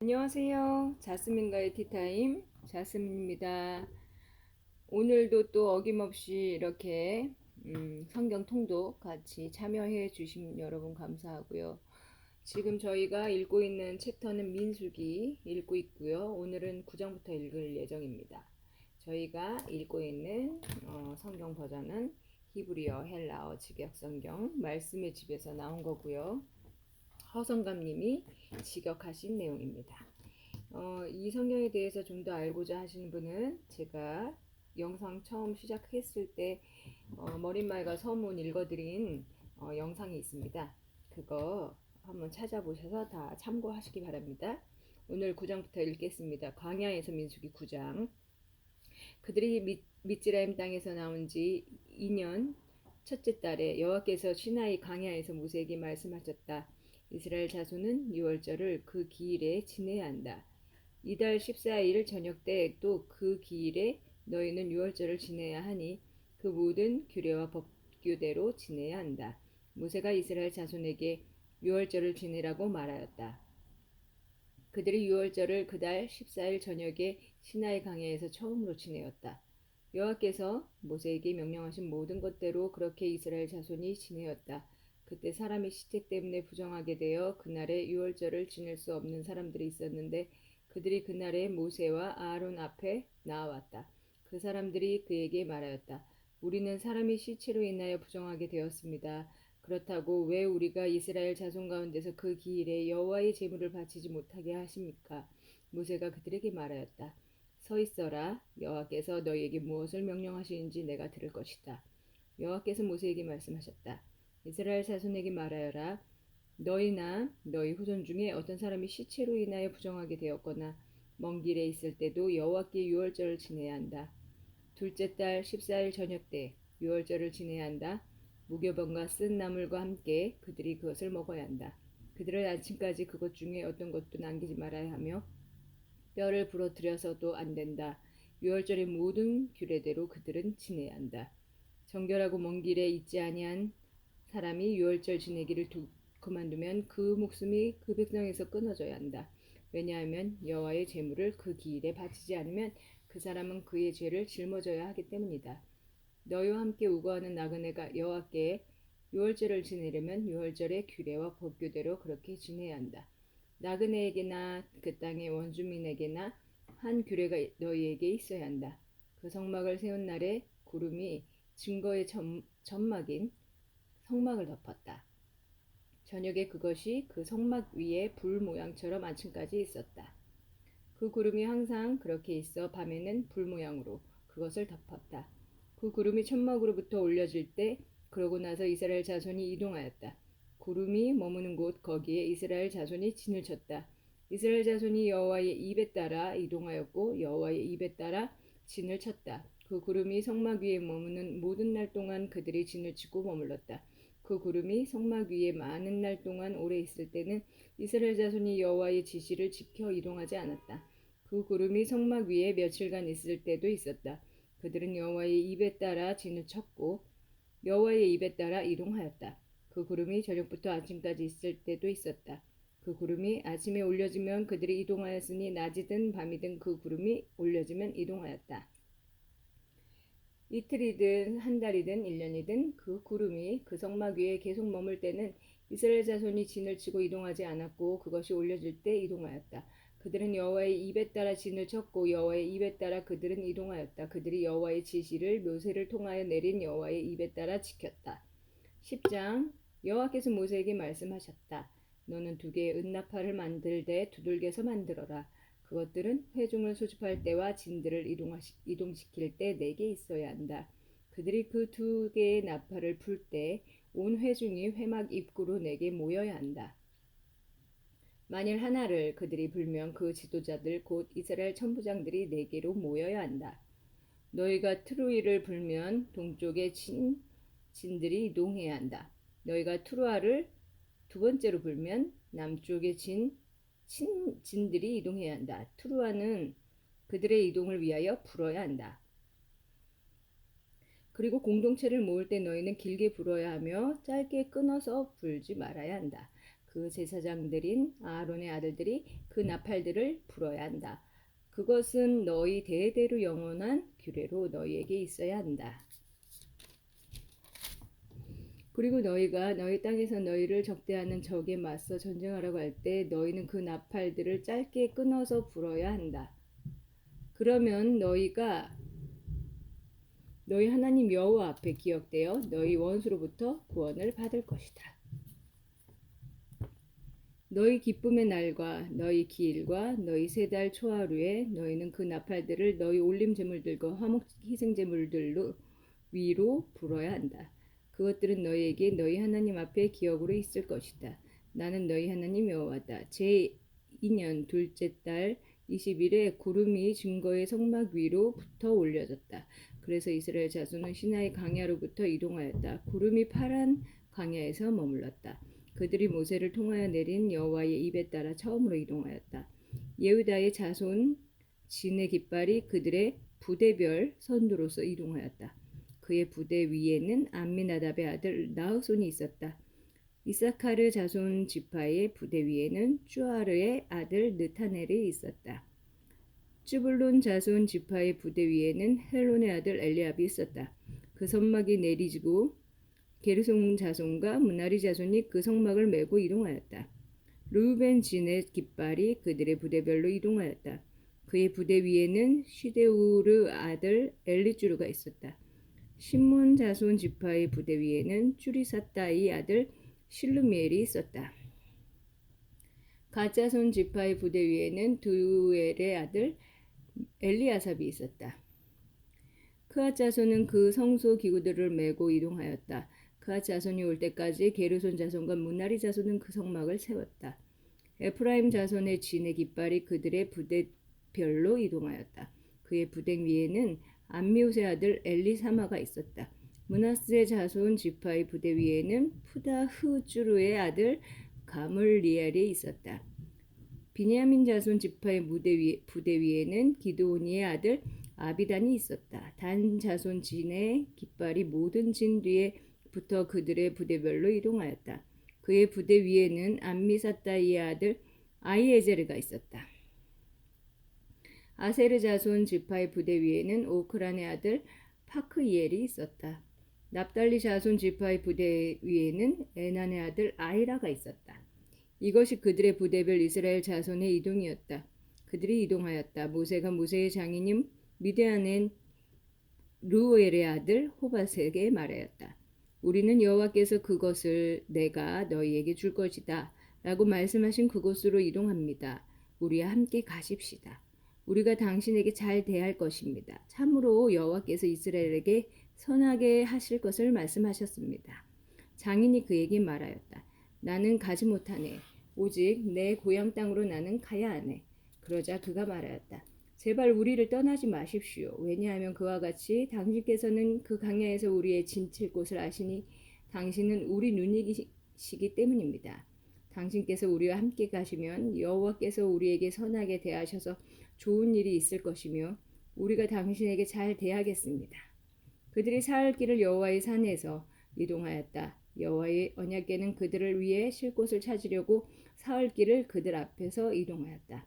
안녕하세요. 자스민과의 티타임 자스민입니다. 오늘도 또 어김없이 이렇게 성경 통독 같이 참여해 주신 여러분 감사하고요. 지금 저희가 읽고 있는 챕터는 민수기 읽고 있고요. 오늘은 9장부터 읽을 예정입니다. 저희가 읽고 있는 성경 버전은 히브리어, 헬라어, 직역 성경 말씀의 집에서 나온 거고요. 허성감님이 직역하신 내용입니다. 이 성경에 대해서 좀 더 알고자 하시는 분은 제가 영상 처음 시작했을 때 머릿말과 서문 읽어드린 영상이 있습니다. 그거 한번 찾아보셔서 다 참고하시기 바랍니다. 오늘 9장부터 읽겠습니다. 광야에서 민수기 9장. 그들이 미즈라임 땅에서 나온 지 2년 첫째 달에 여호와께서 시나이 광야에서 모세에게 말씀하셨다. 이스라엘 자손은 유월절을 그 기일에 지내야 한다. 이달 14일 저녁 때 또 그 기일에 너희는 유월절을 지내야 하니 그 모든 규례와 법규대로 지내야 한다. 모세가 이스라엘 자손에게 유월절을 지내라고 말하였다. 그들이 유월절을 그달 14일 저녁에 시나이 강야에서 처음으로 지내었다. 여호와께서 모세에게 명령하신 모든 것대로 그렇게 이스라엘 자손이 지내었다. 그때 사람이 시체 때문에 부정하게 되어 그날에 유월절을 지낼 수 없는 사람들이 있었는데 그들이 그날에 모세와 아론 앞에 나아왔다. 그 사람들이 그에게 말하였다. 우리는 사람이 시체로 인하여 부정하게 되었습니다. 그렇다고 왜 우리가 이스라엘 자손 가운데서 그 기일에 여호와의 제물을 바치지 못하게 하십니까? 모세가 그들에게 말하였다. 서 있어라. 여호와께서 너희에게 무엇을 명령하시는지 내가 들을 것이다. 여호와께서 모세에게 말씀하셨다. 이스라엘 자손에게 말하여라. 너희나 너희 후손 중에 어떤 사람이 시체로 인하여 부정하게 되었거나 먼 길에 있을 때도 여호와께 유월절을 지내야 한다. 둘째 달 14일 저녁 때 유월절을 지내야 한다. 무교병과 쓴 나물과 함께 그들이 그것을 먹어야 한다. 그들은 아침까지 그것 중에 어떤 것도 남기지 말아야 하며 뼈를 부러뜨려서도 안 된다. 유월절의 모든 규례대로 그들은 지내야 한다. 정결하고 먼 길에 있지 아니한 사람이 유월절 지내기를 그만두면 그 목숨이 그 백성에서 끊어져야 한다. 왜냐하면 여호와의 제물을 그 기일에 바치지 않으면 그 사람은 그의 죄를 짊어져야 하기 때문이다. 너희와 함께 우거하는 나그네가 여호와께 유월절을 지내려면 유월절의 규례와 법규대로 그렇게 지내야 한다. 나그네에게나 그 땅의 원주민에게나 한 규례가 너희에게 있어야 한다. 그 성막을 세운 날에 구름이 증거의 점막인 성막을 덮었다. 저녁에 그것이 그 성막 위에 불 모양처럼 아침까지 있었다. 그 구름이 항상 그렇게 있어 밤에는 불 모양으로 그것을 덮었다. 그 구름이 천막으로부터 올려질 때 그러고 나서 이스라엘 자손이 이동하였다. 구름이 머무는 곳 거기에 이스라엘 자손이 진을 쳤다. 이스라엘 자손이 여호와의 입에 따라 이동하였고 여호와의 입에 따라 진을 쳤다. 그 구름이 성막 위에 머무는 모든 날 동안 그들이 진을 치고 머물렀다. 그 구름이 성막 위에 많은 날 동안 오래 있을 때는 이스라엘 자손이 여호와의 지시를 지켜 이동하지 않았다. 그 구름이 성막 위에 며칠간 있을 때도 있었다. 그들은 여호와의 입에 따라 진을 쳤고 여호와의 입에 따라 이동하였다. 그 구름이 저녁부터 아침까지 있을 때도 있었다. 그 구름이 아침에 올려지면 그들이 이동하였으니 낮이든 밤이든 그 구름이 올려지면 이동하였다. 이틀이든 한 달이든 1년이든 그 구름이 그 성막 위에 계속 머물 때는 이스라엘 자손이 진을 치고 이동하지 않았고 그것이 올려질 때 이동하였다. 그들은 여호와의 입에 따라 진을 쳤고 여호와의 입에 따라 그들은 이동하였다. 그들이 여호와의 지시를 모세를 통하여 내린 여호와의 입에 따라 지켰다. 10장 여호와께서 모세에게 말씀하셨다. 너는 두 개의 은나팔을 만들되 두들겨서 만들어라. 그것들은 회중을 소집할 때와 진들을 이동시킬 때 4개 있어야 한다. 그들이 그 두 개의 나팔을 풀 때 온 회중이 회막 입구로 내게 모여야 한다. 만일 하나를 그들이 불면 그 지도자들 곧 이스라엘 천부장들이 내게로 모여야 한다. 너희가 트루이를 불면 동쪽의 진들이 이동해야 한다. 너희가 트루아를 두 번째로 불면 남쪽의 진들이 이동해야 한다. 트루아는 그들의 이동을 위하여 불어야 한다. 그리고 공동체를 모을 때 너희는 길게 불어야 하며 짧게 끊어서 불지 말아야 한다. 그 제사장들인 아론의 아들들이 그 나팔들을 불어야 한다. 그것은 너희 대대로 영원한 규례로 너희에게 있어야 한다. 그리고 너희가 너희 땅에서 너희를 적대하는 적에 맞서 전쟁하라고 할 때 너희는 그 나팔들을 짧게 끊어서 불어야 한다. 그러면 너희가 너희 하나님 여호와 앞에 기억되어 너희 원수로부터 구원을 받을 것이다. 너희 기쁨의 날과 너희 기일과 너희 세 달 초하루에 너희는 그 나팔들을 너희 올림 제물들과 화목 희생 제물들로 위로 불어야 한다. 그것들은 너희에게 너희 하나님 앞에 기억으로 있을 것이다. 나는 너희 하나님 여호와다. 제 2년 둘째 달 20일에 구름이 증거의 성막 위로 붙어 올려졌다. 그래서 이스라엘 자손은 시나이 강야로부터 이동하였다. 구름이 파란 강야에서 머물렀다. 그들이 모세를 통하여 내린 여호와의 입에 따라 처음으로 이동하였다. 예후다의 자손 진의 깃발이 그들의 부대별 선두로서 이동하였다. 그의 부대 위에는 암미나답의 아들 나흐손이 있었다. 이사카르 자손 지파의 부대 위에는 쭈아르의 아들 느타넬이 있었다. 쯔불론 자손 지파의 부대 위에는 헬론의 아들 엘리압이 있었다. 그 선막이 내리지고 게르손 자손과 문하리 자손이 그 성막을 메고 이동하였다. 르우벤 진의 깃발이 그들의 부대별로 이동하였다. 그의 부대 위에는 시데우르 아들 엘리쭈르가 있었다. 시몬 자손 지파의 부대 위에는 쭈리사따의 아들 실루미엘이 있었다. 갓 자손 지파의 부대 위에는 두엘의 아들 엘리아삽이 있었다. 크앗 자손은 그 성소 기구들을 메고 이동하였다. 크앗 자손이 올 때까지 게르손 자손과 문하리 자손은 그 성막을 세웠다. 에프라임 자손의 진의 깃발이 그들의 부대별로 이동하였다. 그의 부대 위에는 암미우스의 아들 엘리사마가 있었다. 므낫세 자손 지파의 부대 위에는 푸다흐쭈르의 아들 가물리엘이 있었다. 비냐민 자손 지파의 부대 위에는 기드오니의 아들 아비단이 있었다. 단 자손 진의 깃발이 모든 진 뒤에 붙어 그들의 부대별로 이동하였다. 그의 부대 위에는 암미사따이의 아들 아이에제르가 있었다. 아세르 자손 지파의 부대 위에는 오크란의 아들 파크이엘이 있었다. 납달리 자손 지파의 부대 위에는 에난의 아들 아이라가 있었다. 이것이 그들의 부대별 이스라엘 자손의 이동이었다. 그들이 이동하였다. 모세가 모세의 장인인 미디안의 르우엘의 아들 호바색에 말하였다. 우리는 여호와께서 그것을 내가 너희에게 줄 것이다 라고 말씀하신 그곳으로 이동합니다. 우리와 함께 가십시다. 우리가 당신에게 잘 대할 것입니다. 참으로 여호와께서 이스라엘에게 선하게 하실 것을 말씀하셨습니다. 장인이 그에게 말하였다. 나는 가지 못하네. 오직 내 고향 땅으로 나는 가야 하네. 그러자 그가 말하였다. 제발 우리를 떠나지 마십시오. 왜냐하면 그와 같이 당신께서는 그 강야에서 우리의 진칠 곳을 아시니 당신은 우리 눈이시기 때문입니다. 당신께서 우리와 함께 가시면 여호와께서 우리에게 선하게 대하셔서 좋은 일이 있을 것이며 우리가 당신에게 잘 대하겠습니다. 그들이 사흘 길을 여호와의 산에서 이동하였다. 여호와의 언약궤는 그들을 위해 쉴 곳을 찾으려고 사흘 길을 그들 앞에서 이동하였다.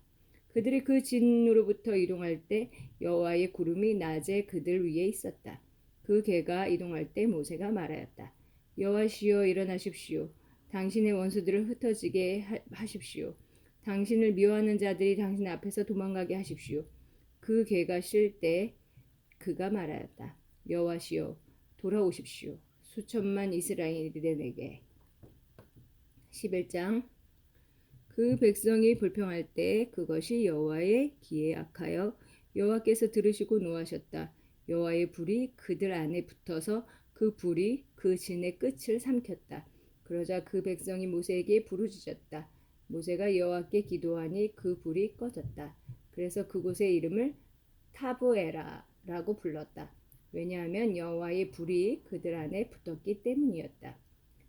그들이 그 진으로부터 이동할 때 여호와의 구름이 낮에 그들 위에 있었다. 그 궤가 이동할 때 모세가 말하였다. 여호와시여 일어나십시오. 당신의 원수들을 흩어지게 하십시오. 당신을 미워하는 자들이 당신 앞에서 도망가게 하십시오. 그 궤가 쉴 때 그가 말하였다. 여호와시여 돌아오십시오. 수천만 이스라엘인에게. 11장 그 백성이 불평할 때 그것이 여호와의 귀에 악하여 여호와께서 들으시고 노하셨다. 여호와의 불이 그들 안에 붙어서 그 불이 그 진의 끝을 삼켰다. 그러자 그 백성이 모세에게 부르짖었다. 모세가 여호와께 기도하니 그 불이 꺼졌다. 그래서 그곳의 이름을 타브에라라고 불렀다. 왜냐하면 여호와의 불이 그들 안에 붙었기 때문이었다.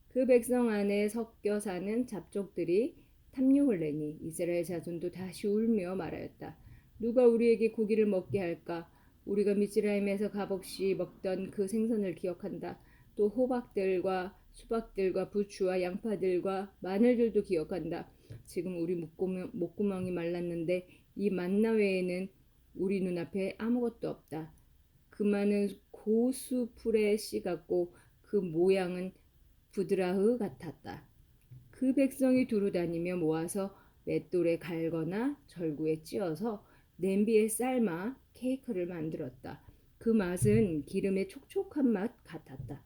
그 백성 안에 섞여 사는 잡족들이 탐욕을 내니 이스라엘 자손도 다시 울며 말하였다. 누가 우리에게 고기를 먹게 할까? 우리가 미스라임에서 값없이 먹던 그 생선을 기억한다. 또 호박들과 수박들과 부추와 양파들과 마늘들도 기억한다. 지금 우리 목구멍이 말랐는데 이 만나 외에는 우리 눈앞에 아무것도 없다. 그 많은 고수풀의 씨 같고 그 모양은 부드라흐 같았다. 그 백성이 두루 다니며 모아서 맷돌에 갈거나 절구에 찧어서 냄비에 삶아 케이크를 만들었다. 그 맛은 기름의 촉촉한 맛 같았다.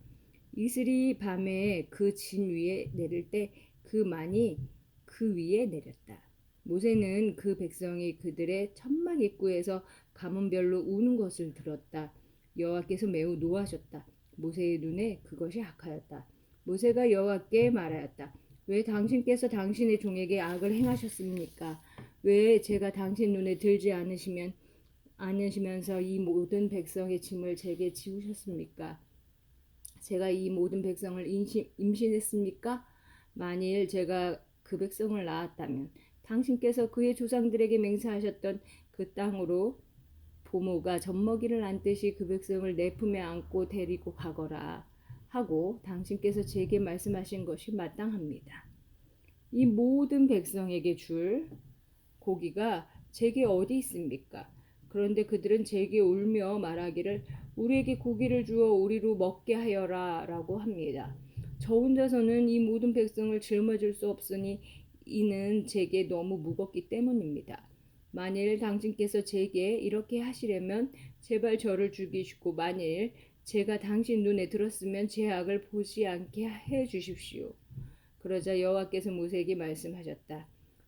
이슬이 밤에 그 진 위에 내릴 때 그 만이 그 위에 내렸다. 모세는 그 백성이 그들의 천막 입구에서 가문별로 우는 것을 들었다. 여호와께서 매우 노하셨다. 모세의 눈에 그것이 악하였다. 모세가 여호와께 말하였다. 왜 당신께서 당신의 종에게 악을 행하셨습니까? 왜 제가 당신 눈에 들지 않으시면서 이 모든 백성의 짐을 제게 지우셨습니까? 제가 이 모든 백성을 임신했습니까? 만일 제가 그 백성을 낳았다면 당신께서 그의 조상들에게 맹세하셨던 그 땅으로 부모가 젖먹이를 안듯이 그 백성을 내 품에 안고 데리고 가거라 하고 당신께서 제게 말씀하신 것이 마땅합니다. 이 모든 백성에게 줄 고기가 제게 어디 있습니까? 그런데 그들은 제게 울며 말하기를 우리에게 고기를 주어 우리로 먹게 하여라 라고 합니다. 저 혼자서는 이 모든 백성을 짊어질 수 없으니 이는 제게 너무 무겁기 때문입니다. 만일 당신께서 제게 이렇게 하시려면 제발 저를 죽이시고 만일 제가 당신 눈에 들었으면 제 악을 보지 않게 해 주십시오. 그러자 여호와께서 모세에게 말씀하셨다.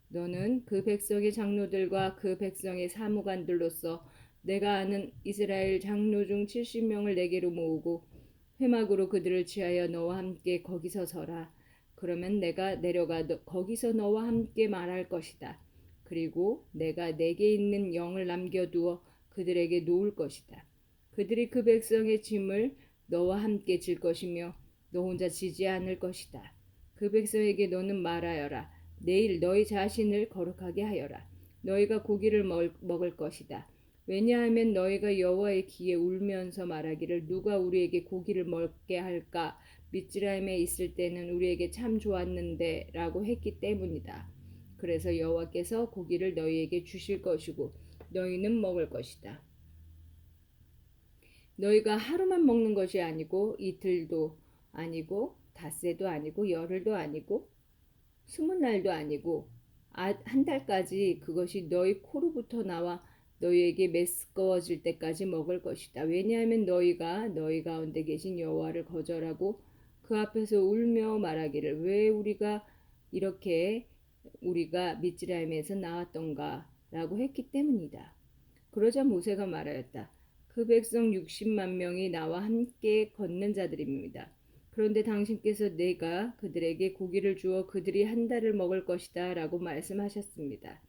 너는 그 백성의 장로들과 그 백성의 사무관들로서 내가 아는 이스라엘 장로 중 70명을 내게로 모으고 회막으로 그들을 취하여 너와 함께 거기서 서라. 그러면 내가 내려가 거기서 너와 함께 말할 것이다. 그리고 내가 내게 있는 영을 남겨두어 그들에게 놓을 것이다. 그들이 그 백성의 짐을 너와 함께 질 것이며 너 혼자 지지 않을 것이다. 그 백성에게 너는 말하여라. 내일 너희 자신을 거룩하게 하여라. 너희가 고기를 먹을 것이다. 왜냐하면 너희가 여호와의 귀에 울면서 말하기를 누가 우리에게 고기를 먹게 할까? 미즈라임에 있을 때는 우리에게 참 좋았는데 라고 했기 때문이다. 그래서 여호와께서 고기를 너희에게 주실 것이고 너희는 먹을 것이다. 너희가 하루만 먹는 것이 아니고 이틀도 아니고 닷새도 아니고 열흘도 아니고 20날도 아니고 한 달까지 그것이 너희 코로부터 나와 너희에게 메스꺼워질 때까지 먹을 것이다. 왜냐하면 너희가 너희 가운데 계신 여호와를 거절하고 그 앞에서 울며 말하기를 왜 우리가 미즈라임에서 나왔던가 라고 했기 때문이다. 그러자 모세가 말하였다. 그 백성 60만 명이 나와 함께 걷는 자들입니다. 그런데 당신께서 내가 그들에게 고기를 주어 그들이 한 달을 먹을 것이다 라고 말씀하셨습니다.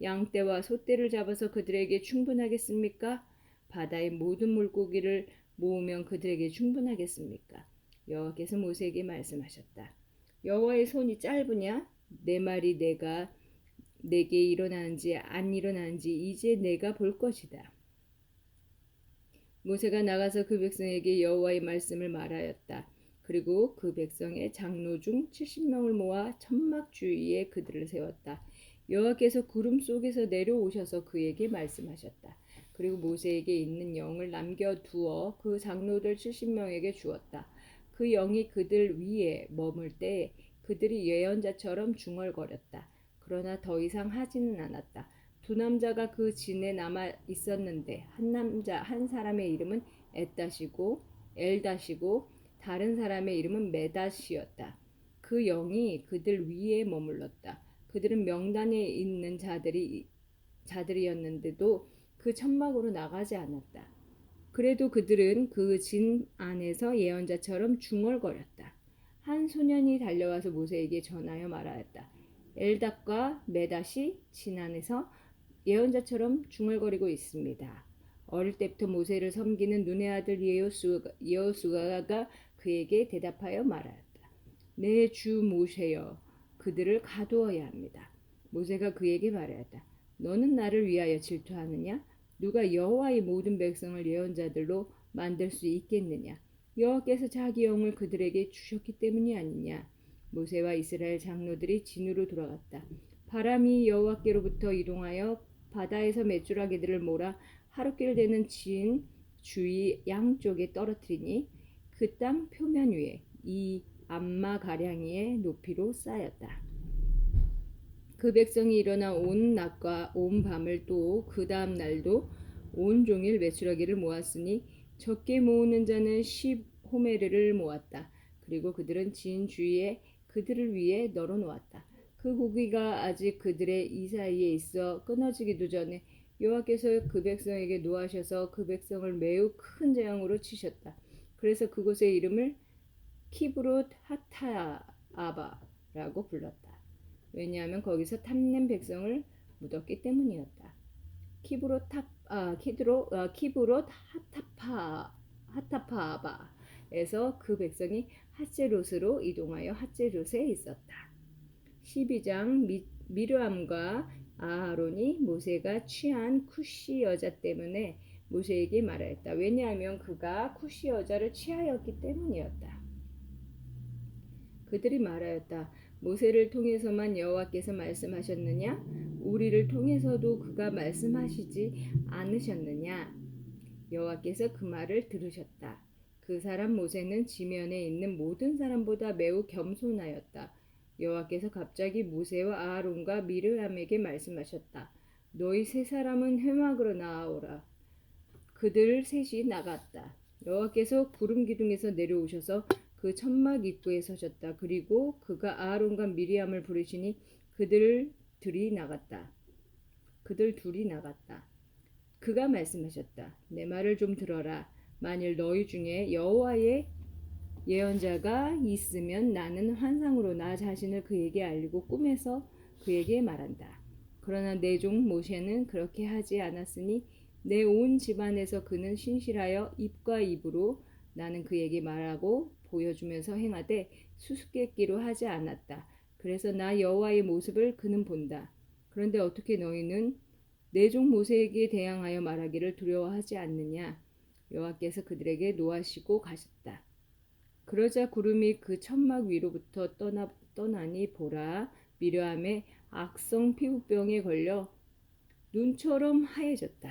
양떼와 소떼를 잡아서 그들에게 충분하겠습니까? 바다의 모든 물고기를 모으면 그들에게 충분하겠습니까? 여호와께서 모세에게 말씀하셨다. 여호와의 손이 짧으냐? 내 말이 내게 일어나는지 안 일어나는지 이제 내가 볼 것이다. 모세가 나가서 그 백성에게 여호와의 말씀을 말하였다. 그리고 그 백성의 장로 중 70명을 모아 천막 주위에 그들을 세웠다. 여호와께서 구름 속에서 내려오셔서 그에게 말씀하셨다. 그리고 모세에게 있는 영을 남겨두어 그 장로들 70명에게 주었다. 그 영이 그들 위에 머물 때 그들이 예언자처럼 중얼거렸다. 그러나 더 이상 하지는 않았다. 두 남자가 그 진에 남아 있었는데 한 사람의 이름은 엘닷이고 다른 사람의 이름은 메닷이었다. 그 영이 그들 위에 머물렀다. 그들은 명단에 있는 자들이었는데도 그 천막으로 나가지 않았다. 그래도 그들은 그 진 안에서 예언자처럼 중얼거렸다. 한 소년이 달려와서 모세에게 전하여 말하였다. 엘닷과 메닷이 진 안에서 예언자처럼 중얼거리고 있습니다. 어릴 때부터 모세를 섬기는 눈의 아들 여호수아가 그에게 대답하여 말하였다. 내 주 모세여, 그들을 가두어야 합니다. 모세가 그에게 말하였다. 너는 나를 위하여 질투하느냐? 누가 여호와의 모든 백성을 예언자들로 만들 수 있겠느냐? 여호와께서 자기 영을 그들에게 주셨기 때문이 아니냐. 모세와 이스라엘 장로들이 진으로 돌아갔다. 바람이 여호와께로부터 이동하여 바다에서 메추라기들을 몰아 하룻길 되는 진 주위 양쪽에 떨어뜨리니 그 땅 표면 위에 이 암마 가량이의 높이로 쌓였다. 그 백성이 일어나 온 낮과 온 밤을 또 그 다음 날도 온종일 메추라기를 모았으니 적게 모으는 자는 10호메르를 모았다. 그리고 그들은 진 주위에 그들을 위해 널어놓았다. 그 고기가 아직 그들의 이 사이에 있어 끊어지기도 전에 여호와께서 그 백성에게 노하셔서 그 백성을 매우 큰 재앙으로 치셨다. 그래서 그곳의 이름을 키브롯 하타아바라고 불렀다. 왜냐하면 거기서 탐낸 백성을 묻었기 때문이었다. 키브롯 하타파아바에서 그 백성이 핫제롯으로 이동하여 핫제롯에 있었다. 12장 미르암과 아하론이 모세가 취한 쿠시 여자 때문에 모세에게 말하였다. 왜냐하면 그가 쿠시 여자를 취하였기 때문이었다. 그들이 말하였다. 모세를 통해서만 여호와께서 말씀하셨느냐? 우리를 통해서도 그가 말씀하시지 않으셨느냐? 여호와께서 그 말을 들으셨다. 그 사람 모세는 지면에 있는 모든 사람보다 매우 겸손하였다. 여호와께서 갑자기 모세와 아하론과 미르암에게 말씀하셨다. 너희 세 사람은 회막으로 나아오라. 그들 셋이 나갔다. 여호와께서 구름 기둥에서 내려오셔서 그 천막 입구에 서셨다. 그리고 그가 아하론과 미리암을 부르시니 그들 둘이 나갔다. 그가 말씀하셨다. 내 말을 좀 들어라. 만일 너희 중에 여호와의 예언자가 있으면 나는 환상으로 나 자신을 그에게 알리고 꿈에서 그에게 말한다. 그러나 내 종 모세는 그렇게 하지 않았으니 내 온 집안에서 그는 신실하여 입과 입으로 나는 그에게 말하고 보여주면서 행하되 수수께끼로 하지 않았다. 그래서 나 여호와의 모습을 그는 본다. 그런데 어떻게 너희는 내 종 모세에게 대항하여 말하기를 두려워하지 않느냐? 여호와께서 그들에게 노하시고 가셨다. 그러자 구름이 그 천막 위로부터 떠나니 보라, 미르암의 악성 피부병에 걸려 눈처럼 하얘졌다.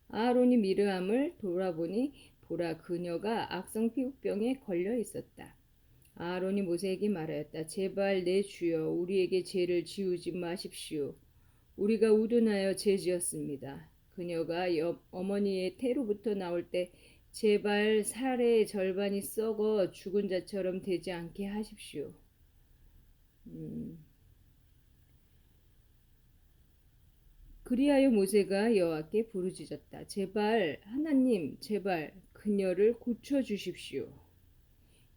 아하론이 미르암을 돌아보니 보라, 그녀가 악성 피부병에 걸려 있었다. 아하론이 모세에게 말하였다. 제발 내 주여 우리에게 죄를 지우지 마십시오. 우리가 우둔하여 죄지었습니다. 그녀가 어머니의 태로부터 나올 때 제발 살의 절반이 썩어 죽은 자처럼 되지 않게 하십시오. 그리하여 모세가 여호와께 부르짖었다. 제발 하나님, 제발 그녀를 고쳐주십시오.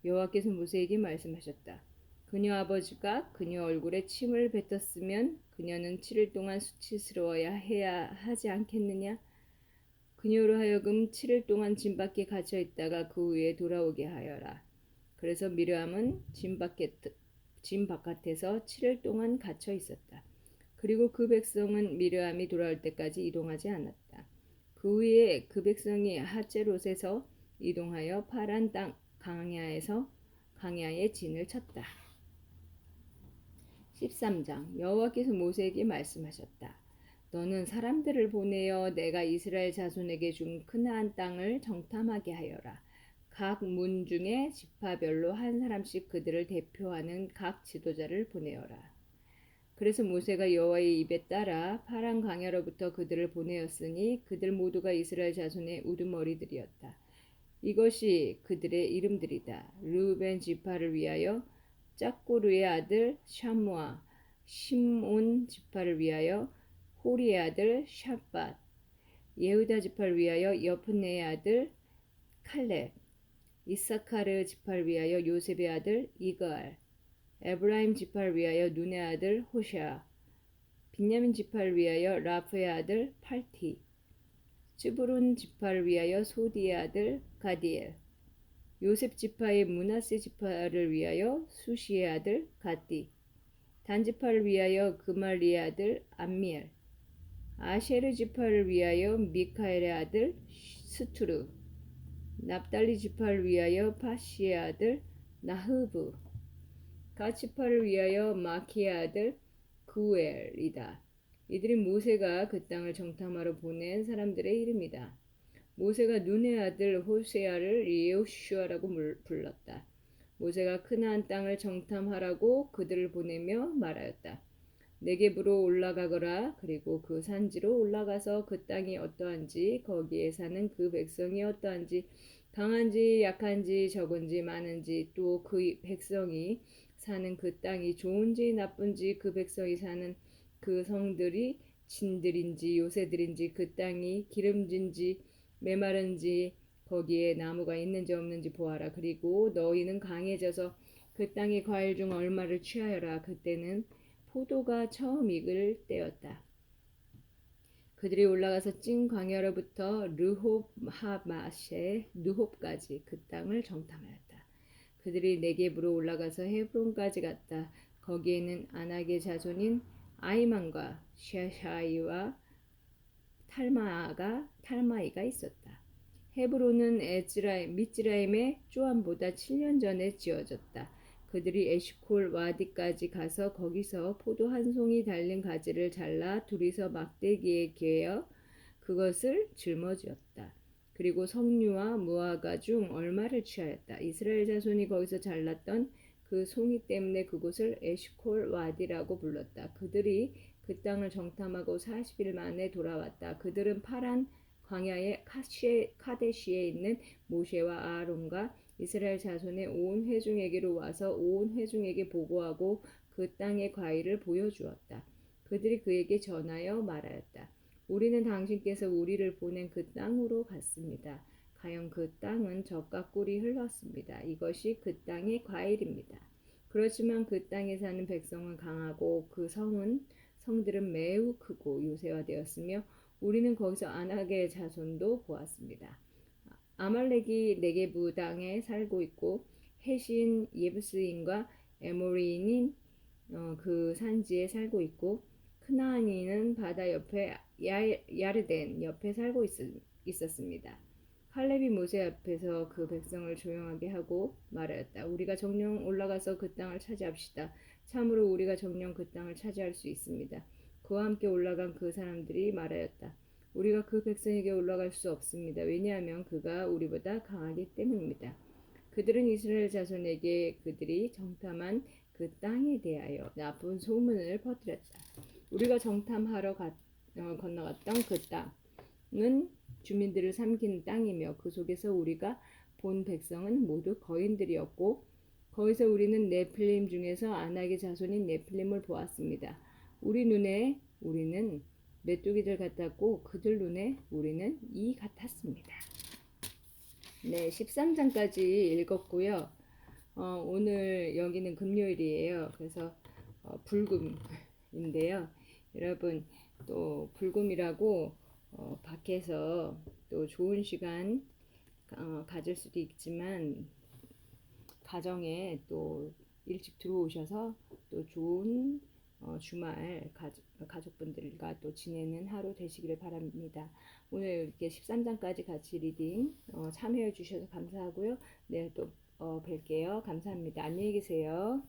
여호와께서 모세에게 말씀하셨다. 그녀 아버지가 그녀 얼굴에 침을 뱉었으면 그녀는 7일 동안 수치스러워야 해야 하지 않겠느냐? 그녀로 하여금 7일 동안 진 밖에 갇혀 있다가 그 후에 돌아오게 하여라. 그래서 미르암은 진 바깥에서 7일 동안 갇혀 있었다. 그리고 그 백성은 미르암이 돌아올 때까지 이동하지 않았다. 그 후에 그 백성이 하ጼ롯에서 이동하여 파란 땅 강야에 진을 쳤다. 13장 여호와께서 모세에게 말씀하셨다. 너는 사람들을 보내어 내가 이스라엘 자손에게 준 크나안 땅을 정탐하게 하여라. 각 문 중에 지파별로 한 사람씩 그들을 대표하는 각 지도자를 보내어라. 그래서 모세가 여호와의 입에 따라 파란 강야로부터 그들을 보내었으니 그들 모두가 이스라엘 자손의 우두머리들이었다. 이것이 그들의 이름들이다. 르우벤 지파를 위하여 짝고르의 아들 샤므아, 심온 지파를 위하여 호리의 아들 샤밧, 예후다 지파를 위하여 여프네의 아들 칼렙, 이사카르 지파를 위하여 요셉의 아들 이그알, 에브라임 지파를 위하여 눈의 아들 호샤, 빈야민 지파를 위하여 라프의 아들 팔티, 츠브론 지파를 위하여 소디의 아들 가디엘, 요셉 지파의 므낫세 지파를 위하여 수시의 아들 가디, 단 지파를 위하여 그말리의 아들 암미엘, 아셰르 지파를 위하여 미카엘의 아들 스투르, 납달리 지파를 위하여 파시의 아들 나흐브, 갓 지파를 위하여 마키의 아들 구엘이다. 이들이 모세가 그 땅을 정탐하러 보낸 사람들의 이름이다. 모세가 눈의 아들 호세아를 여호슈아라고 불렀다. 모세가 크나안 땅을 정탐하라고 그들을 보내며 말하였다. 네겝으로 올라가거라. 그리고 그 산지로 올라가서 그 땅이 어떠한지, 거기에 사는 그 백성이 어떠한지, 강한지 약한지 적은지 많은지, 또 그 백성이 사는 그 땅이 좋은지 나쁜지, 그 백성이 사는 그 성들이 진들인지 요새들인지, 그 땅이 기름진지 메마른지, 거기에 나무가 있는지 없는지 보아라. 그리고 너희는 강해져서 그 땅의 과일 중 얼마를 취하여라. 그때는 포도가 처음 익을 때였다. 그들이 올라가서 찐 광야로부터 르홉 하마셰 느홉까지 그 땅을 정탐하였다. 그들이 네겝으로 올라가서 헤브론까지 갔다. 거기에는 아낙의 자손인 아히만과 샤샤이와 탈마이가 있었다. 헤브론은 미즈라임의 쪼암보다 7년 전에 지어졌다. 그들이 에시콜 와디까지 가서 거기서 포도 한 송이 달린 가지를 잘라 둘이서 막대기에 개어 그것을 짊어지었다. 그리고 석류와 무화과 중 얼마를 취하였다. 이스라엘 자손이 거기서 잘랐던 그 송이 때문에 그곳을 에시콜 와디라고 불렀다. 그들이 그 땅을 정탐하고 40일 만에 돌아왔다. 그들은 파란 광야의 카데시에 있는 모세와 아론과 이스라엘 자손의 온 회중에게로 와서 온 회중에게 보고하고 그 땅의 과일을 보여주었다. 그들이 그에게 전하여 말하였다. 우리는 당신께서 우리를 보낸 그 땅으로 갔습니다. 가령 그 땅은 젖과 꿀이 흘렀습니다. 이것이 그 땅의 과일입니다. 그렇지만 그 땅에 사는 백성은 강하고 그 성들은 매우 크고 요새화되었으며 우리는 거기서 아낙의 자손도 보았습니다. 아말렉이 네게부 땅에 살고 있고 헷인 예부스인과 에모리인인 그 산지에 살고 있고 크나안인은 바다 옆에 야르덴 옆에 살고 있었습니다. 칼렙이 모세 앞에서 그 백성을 조용하게 하고 말하였다. 우리가 정령 올라가서 그 땅을 차지합시다. 참으로 우리가 정령 그 땅을 차지할 수 있습니다. 그와 함께 올라간 그 사람들이 말하였다. 우리가 그 백성에게 올라갈 수 없습니다. 왜냐하면 그가 우리보다 강하기 때문입니다. 그들은 이스라엘 자손에게 그들이 정탐한 그 땅에 대하여 나쁜 소문을 퍼뜨렸다. 우리가 정탐하러 건너갔던 그 땅은 주민들을 삼키는 땅이며 그 속에서 우리가 본 백성은 모두 거인들이었고 거기서 우리는 네필림 중에서 아낙의 자손인 네필림을 보았습니다. 우리는 메뚜기들 같았고 그들 눈에 우리는 이 같았습니다. 네, 13장까지 읽었고요. 오늘 여기는 금요일이에요. 그래서 불금인데요. 여러분 또 불금이라고 밖에서 또 좋은 시간 가질 수도 있지만 가정에 또 일찍 들어오셔서 또 좋은 주말 가족분들과 또 지내는 하루 되시기를 바랍니다. 오늘 이렇게 13장까지 같이 리딩 참여해 주셔서 감사하고요. 네, 또 뵐게요. 감사합니다. 안녕히 계세요.